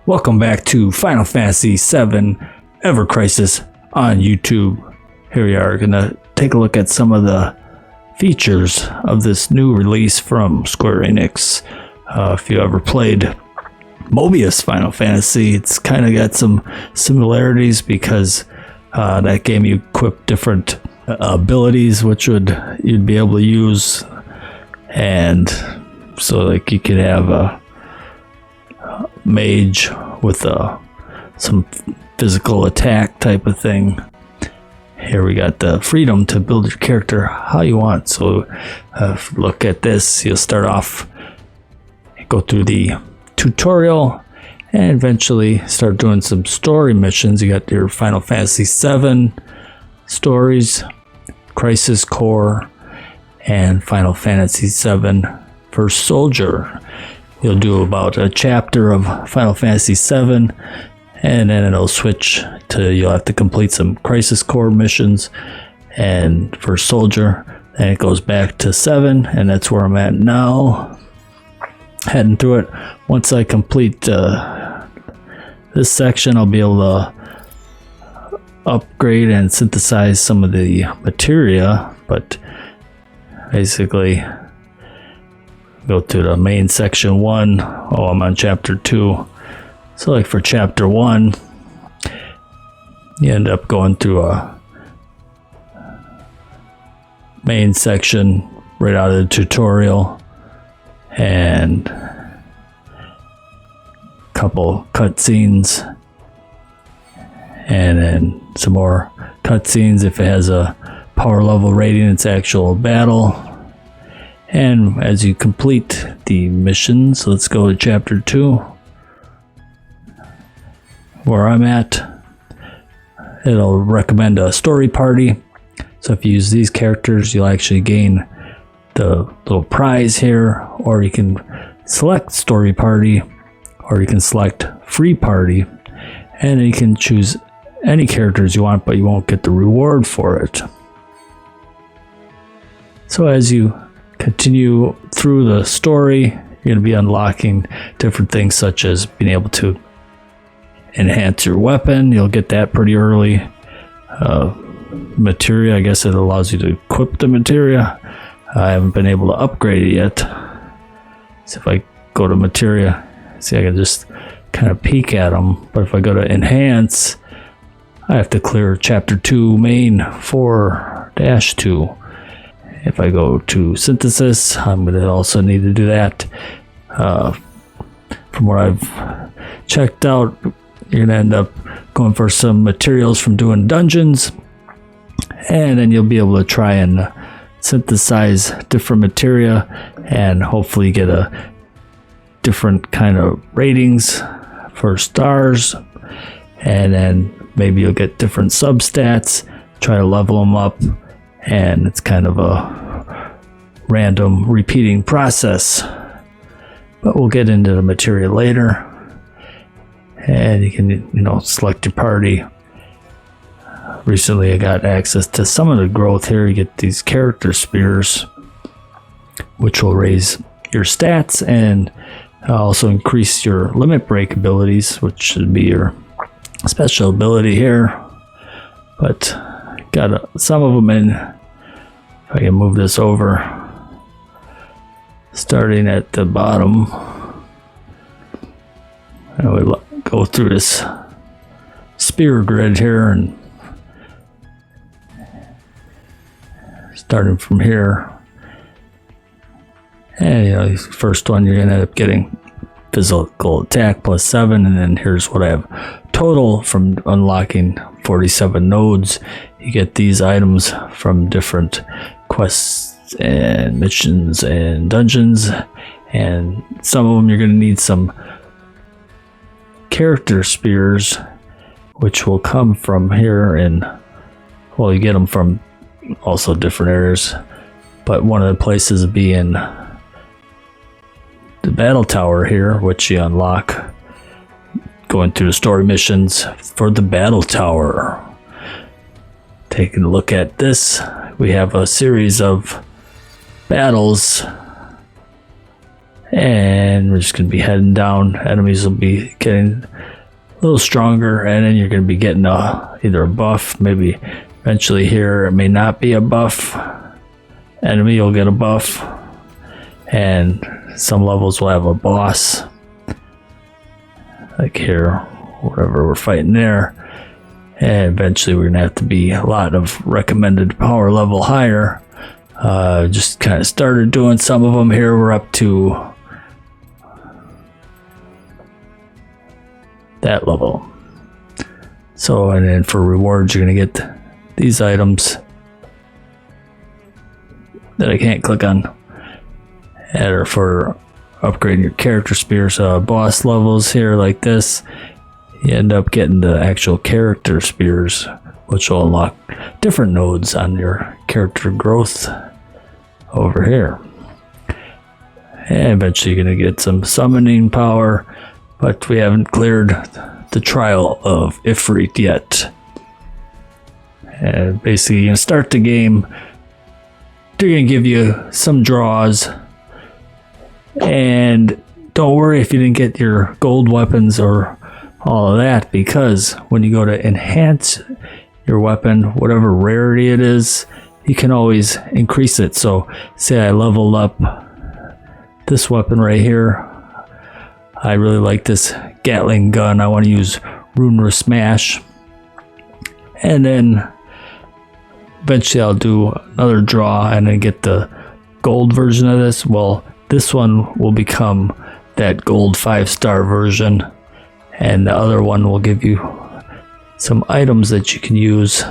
Welcome back to Final Fantasy VII Ever Crisis on YouTube. Here we are going to take a look at some of the features of this new release from Square Enix. If you ever played Mobius Final Fantasy, it's kind of got some similarities because that game you equip different abilities which you'd be able to use, and so like you could have a mage with some physical attack type of thing. Here we got the freedom to build your character how you want. So if you look at this, you'll start off, go through the tutorial, and eventually start doing some story missions. You got your Final Fantasy VII stories, Crisis Core, and Final Fantasy VII First Soldier. You'll do about a chapter of Final Fantasy VII, and then it'll switch to, you'll have to complete some Crisis Core missions and First Soldier, and it goes back to 7, and that's where I'm at now, heading through it. Once I complete this section, I'll be able to upgrade and synthesize some of the materia, but basically go to the main section 1. I'm on chapter 2. So like for chapter 1, you end up going through a main section right out of the tutorial and a couple cutscenes, and then some more cutscenes if it has a power level rating, it's actual battle. And as you complete the missions, let's go to chapter 2, where I'm at. It'll recommend a story party. So if you use these characters, you'll actually gain the little prize here, or you can select story party, or you can select free party, and you can choose any characters you want, but you won't get the reward for it. So as you continue through the story, you're going to be unlocking different things such as being able to enhance your weapon. You'll get that pretty early. Materia, I guess it allows you to equip the materia. I haven't been able to upgrade it yet. So if I go to materia, see, I can just kind of peek at them. But if I go to enhance, I have to clear chapter 2 main 4-2. If I go to synthesis, I'm going to also need to do that. From what I've checked out, you're going to end up going for some materials from doing dungeons, and then you'll be able to try and synthesize different materia and hopefully get a different kind of ratings for stars, and then maybe you'll get different substats, try to level them up. And it's kind of a random repeating process, but we'll get into the materia later. And you can, select your party. Recently I got access to some of the growth here. You get these character spears, which will raise your stats and also increase your limit break abilities, which should be your special ability here. But got some of them in. If I can move this over, starting at the bottom, and we go through this spear grid here, and starting from here, and first one you're gonna end up getting physical attack plus 7, and then here's what I have total from unlocking 47 nodes. You get these items from different quests and missions and dungeons, and some of them you're going to need some character spears, which will come from here, and well, you get them from also different areas, but one of the places will be in the battle tower here, which you unlock going through the story missions for the battle tower. Taking a look at this, we have a series of battles And we're just going to be heading down. Enemies will be getting a little stronger, and then you're going to be getting either a buff, maybe eventually here it may not be a buff. Enemy will get a buff, and some levels will have a boss. Like here, whatever we're fighting there. And eventually we're going to have to be a lot of recommended power level higher. Just kind of started doing some of them here. We're up to that level. So, and then for rewards, you're going to get these items that I can't click on. That are for upgrading your character spears. Boss levels here like this, you end up getting the actual character spears, which will unlock different nodes on your character growth over here. And eventually you're going to get some summoning power, but we haven't cleared the trial of Ifrit yet. And basically you're going to start the game, they're going to give you some draws, and don't worry if you didn't get your gold weapons or all of that, because when you go to enhance your weapon, whatever rarity it is, you can always increase it. So say I leveled up this weapon right here. I really like this Gatling gun. I want to use Runeless Smash. And then eventually I'll do another draw and then get the gold version of this. Well, this one will become that gold 5-star version, and the other one will give you some items that you can use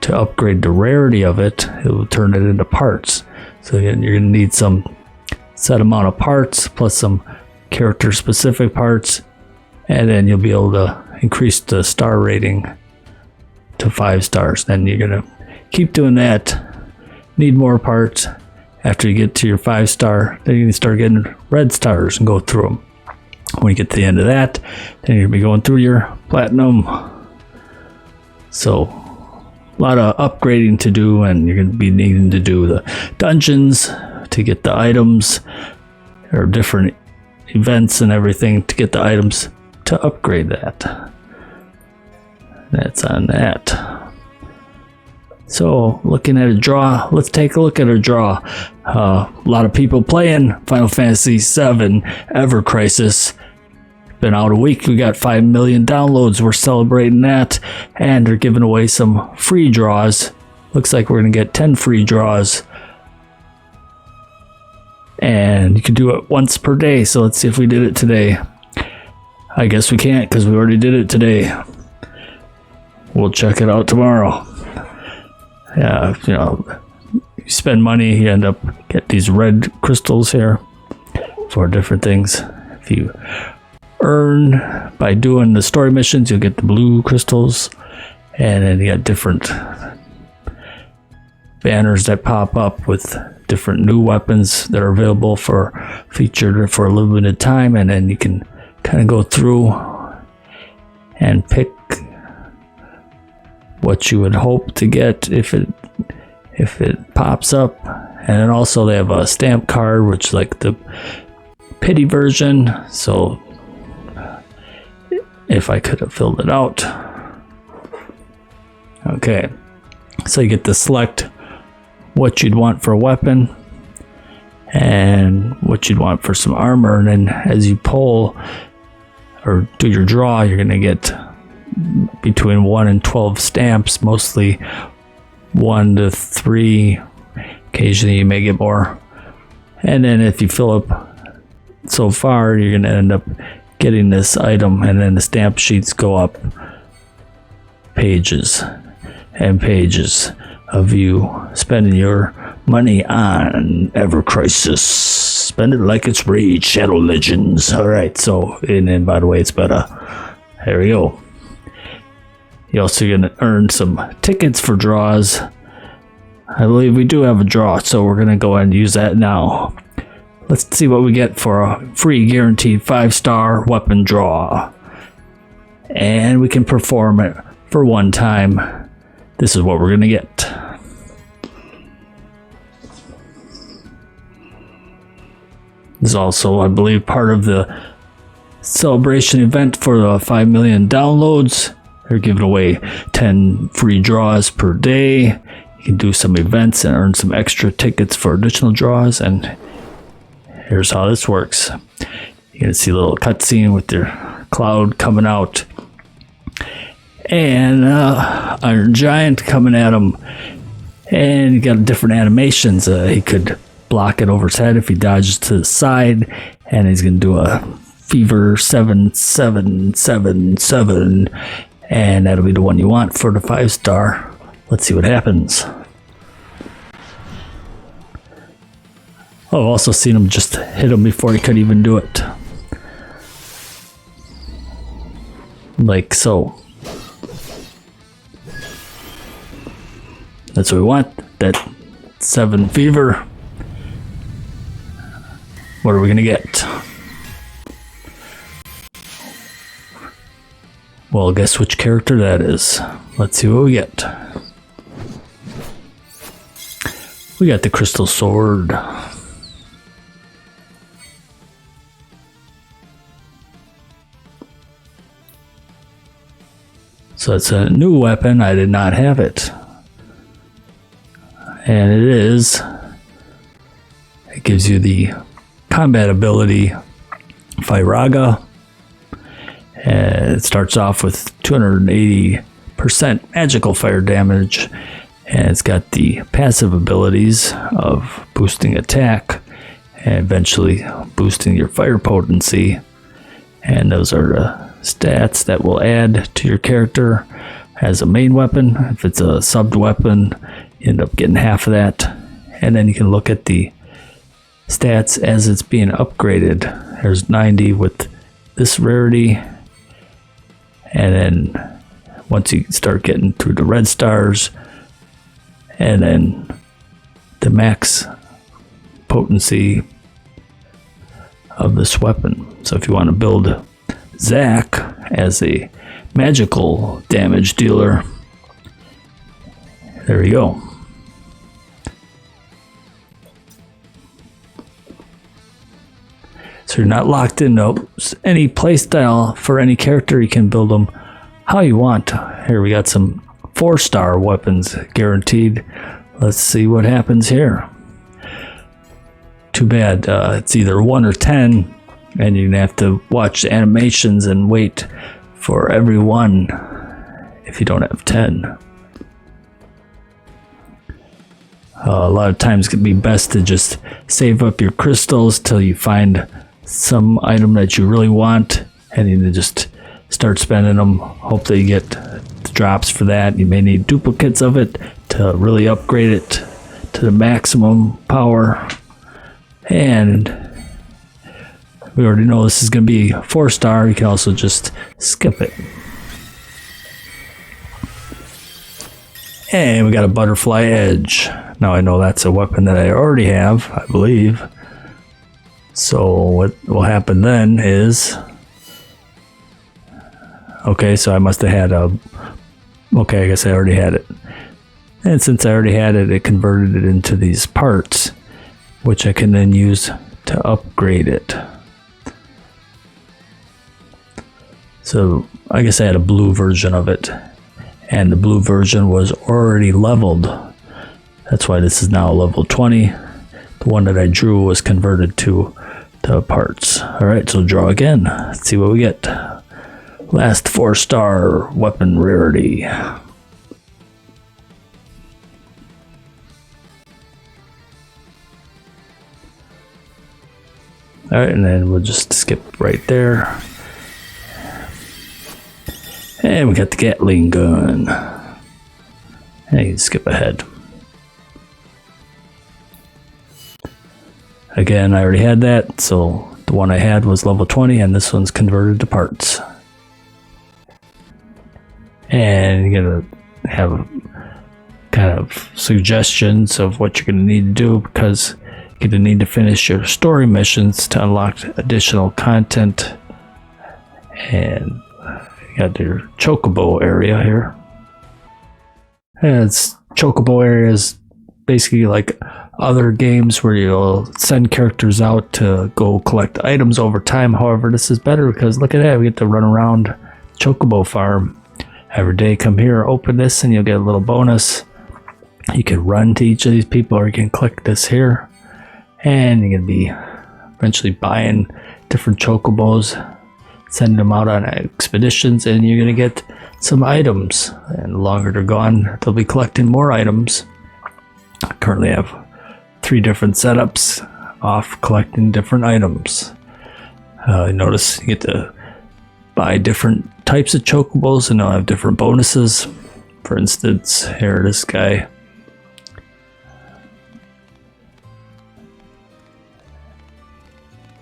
to upgrade the rarity of it. It will turn it into parts. So you're going to need some set amount of parts plus some character specific parts, and then you'll be able to increase the star rating to 5 stars. Then you're going to keep doing that, need more parts. After you get to your 5-star, then you can start getting red stars and go through them. When you get to the end of that, then you're going to be going through your platinum. So a lot of upgrading to do, and you're going to be needing to do the dungeons to get the items, or different events and everything to get the items to upgrade that. That's on that. So looking at a draw, let's take a look at a draw. A lot of people playing Final Fantasy VII Ever Crisis. Been out a week, we got 5 million downloads. We're celebrating that, and they're giving away some free draws. Looks like we're gonna get 10 free draws, and you can do it once per day. So let's see if we did it today. I guess we can't because we already did it today. We'll check it out tomorrow. Yeah, you know, you spend money, you end up get these red crystals here for different things. If you earn by doing the story missions, you'll get the blue crystals, and then you got different banners that pop up with different new weapons that are available for featured for a limited time, and then you can kind of go through and pick what you would hope to get if it pops up. And then also they have a stamp card, which is like the pity version. So if I could have filled it out. Okay, so you get to select what you'd want for a weapon and what you'd want for some armor, and then as you pull or do your draw, you're gonna get between 1 and 12 stamps, mostly 1 to 3. Occasionally you may get more. And then if you fill up so far, you're going to end up getting this item, and then the stamp sheets go up pages and pages of you spending your money on Ever Crisis. Spend it like it's Raid Shadow Legends. Alright, so, and then by the way, it's better. There we go. You're also going to earn some tickets for draws. I believe we do have a draw, so we're going to go ahead and use that now. Let's see what we get for a free guaranteed 5-star weapon draw. And we can perform it for one time. This is what we're going to get. This is also, I believe, part of the celebration event for the 5 million downloads. They're giving away 10 free draws per day. You can do some events and earn some extra tickets for additional draws. And here's how this works. You can see a little cutscene with your Cloud coming out. And Iron Giant coming at him. And you got different animations. He could block it over his head if he dodges to the side. And he's going to do a Fever 7777. And that'll be the one you want for the 5-star. Let's see what happens. Oh, I've also seen him just hit him before he could even do it. Like so. That's what we want. That 7 fever. What are we gonna get? Well, guess which character that is. Let's see what we get. We got the Crystal Sword. So it's a new weapon. I did not have it. And it gives you the combat ability Firaga. And it starts off with 280% magical fire damage. And it's got the passive abilities of boosting attack and eventually boosting your fire potency. And those are the stats that will add to your character as a main weapon. If it's a subbed weapon, you end up getting half of that. And then you can look at the stats as it's being upgraded. There's 90 with this rarity. And then once you start getting through the red stars, and then the max potency of this weapon. So if you want to build Zack as a magical damage dealer, there you go. So you're not locked into any playstyle for any character. You can build them how you want. Here we got some 4-star weapons guaranteed. Let's see what happens here. Too bad it's either 1 or 10, and you're gonna have to watch the animations and wait for every one if you don't have 10. A lot of times it can be best to just save up your crystals till you find some item that you really want, and you just start spending them. Hope that you get the drops for that. You may need duplicates of it to really upgrade it to the maximum power. And we already know this is going to be 4-star. You can also just skip it. And we got a Butterfly Edge. Now I know that's a weapon that I already have, I believe. So what will happen then is... Okay, so I must have had a... Okay, I guess I already had it. And since I already had it, it converted it into these parts, which I can then use to upgrade it. So I guess I had a blue version of it, and the blue version was already leveled. That's why this is now level 20. The one that I drew was converted to the parts. Alright, so draw again. Let's see what we get. Last 4-star weapon rarity. Alright, and then we'll just skip right there. And we got the Gatling gun. And you can skip ahead. Again, I already had that, so the one I had was level 20, and this one's converted to parts. And you're gonna have kind of suggestions of what you're gonna need to do, because you're gonna need to finish your story missions to unlock additional content. And you got your Chocobo area here. And it's Chocobo area is basically like other games where you'll send characters out to go collect items over time. However, this is better because look at that, we get to run around Chocobo Farm every day. Come here, open this, and you'll get a little bonus. You can run to each of these people, or you can click this here, and you're gonna be eventually buying different Chocobos, sending them out on expeditions, and you're gonna get some items. And the longer they're gone, they'll be collecting more items. I currently have 3 different setups off collecting different items. Notice you get to buy different types of Chocobos, and they'll have different bonuses. For instance, here, this guy.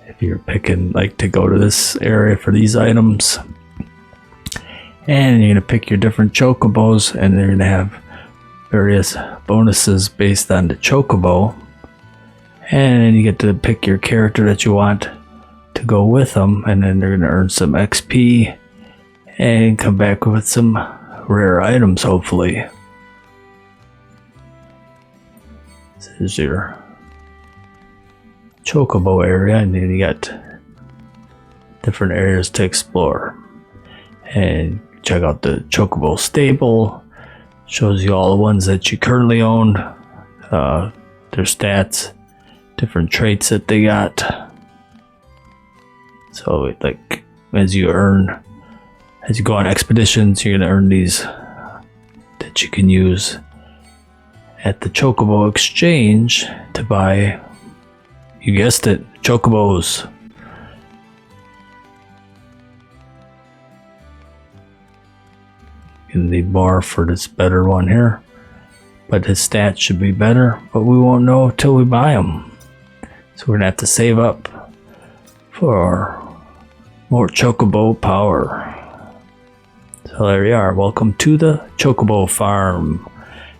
If you're picking like to go to this area for these items, and you're gonna pick your different Chocobos, and they're gonna have various bonuses based on the Chocobo, and then you get to pick your character that you want to go with them, and then they're gonna earn some XP and come back with some rare items, hopefully. This is your Chocobo area, and then you got different areas to explore. And check out the Chocobo stable. Shows you all the ones that you currently own, their stats, different traits that they got. So like as you go on expeditions, you're gonna earn these that you can use at the Chocobo exchange to buy, you guessed it, Chocobos. Gonna need more for this better one here, but his stats should be better, but we won't know until we buy them. So we're gonna have to save up for more Chocobo power. So there you are. Welcome to the Chocobo Farm.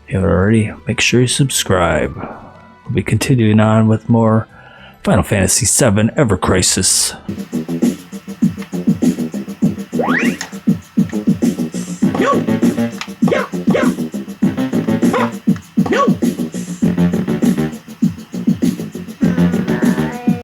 If you haven't already, make sure you subscribe. We'll be continuing on with more Final Fantasy VII Ever Crisis.